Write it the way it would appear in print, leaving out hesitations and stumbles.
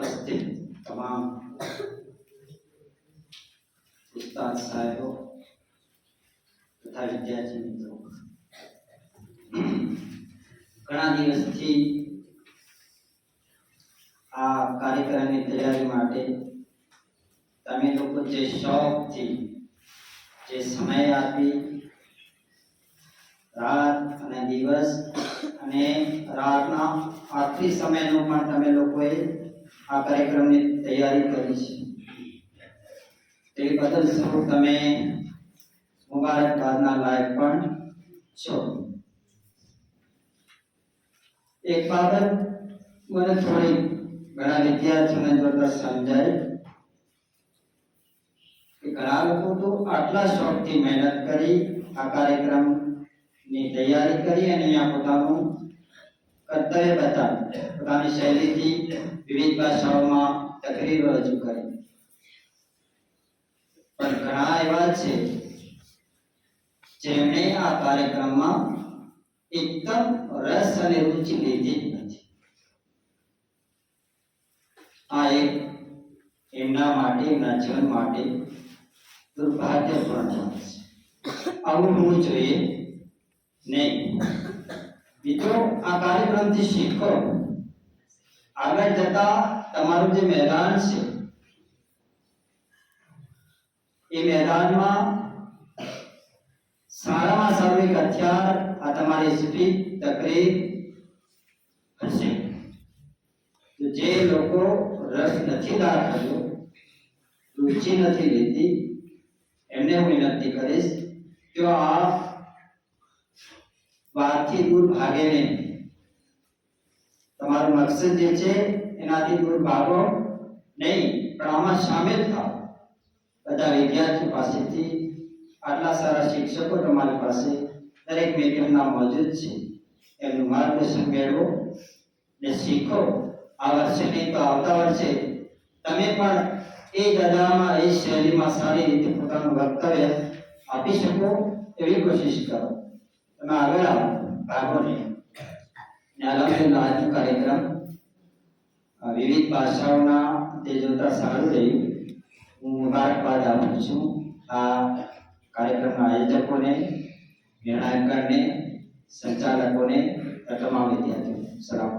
ઉપસ્થિત તમામ ઉસ્તાદ સાહેબો તથા વિદ્યાર્થી મિત્રો, ઘણા દિવસથી આ કાર્યક્રમની તૈયારી માટે તમે લોકો જે શોખથી જે સમય આપી રાત અને દિવસ અને રાતના આખરી સમયનો પણ તમે લોકોએ આ કાર્યક્રમની તૈયારી કરી છે, તે બદલ સૌ તમે મુબારકબાદના લાયક પણ છો. એક બાબત મને થોડી ઘણા વિદ્યાર્થીઓને જોતા સમજાય કે ઘણા લોકો તો આટલા શોખથી મહેનત કરી આ કાર્યક્રમની તૈયારી કરી અને અહીંયા પોતાનું કર્તવ્ય બતાવી પોતાની શૈલીથી વિવિધ ભાષાઓમાં તકરીરો રજૂ કરી. પણ ઘણા એવા છે જેમણે આ કાર્યક્રમમાં એકદમ રસ અને રુચિ લીધી જ નથી. આ એક એમના માટે એમના જીવન માટે દુર્ભાગ્યપૂર્ણ વાત છે. આવું હોવું જોઈએ નહીં. મિત્રો, આ કાર્યક્રમથી શીખો. આગળ જતા તમારું જે મેદાન છે એ મેદાનમાં સારામાં સારું એક હથિયાર આ તમારી સ્પીચ તકરીર હશે. તો જે લોકો રસ નથી દાખવ્યો, રુચિ નથી લીધી, એમને હું વિનંતી કરીશ કે આ વાતથી દૂર ભાગે નહીં. તમારો મકસદ જે છે એનાથી દૂર ભાગો નહીં, પણ આમાં સામેલ થાઓ. બધા વિદ્યાર્થીઓ પાસેથી આટલા સારા શિક્ષકો તમારી પાસે દરેક મીડિયમના મોજૂદ છે, એમનું માર્ગદર્શન મેળવો ને શીખો. આ વર્ષે નહીં તો આવતા વર્ષે તમે પણ એ ગદામાં એ શૈલીમાં સારી રીતે પોતાનું વક્તવ્ય આપી શકો એવી કોશિશ કરો. તમે આગળ આવો, ભાગો નહીં. અલહમદુલિલ્લાહ આજનો કાર્યક્રમ વિવિધ ભાષાઓના તે જોતા સારું રહ્યું. હું મુબારકબાદ આપું છું આ કાર્યક્રમના આયોજકોને, નિર્ણાયકોને, સંચાલકોને, તમામ વિદ્યાર્થીઓને. સલામ.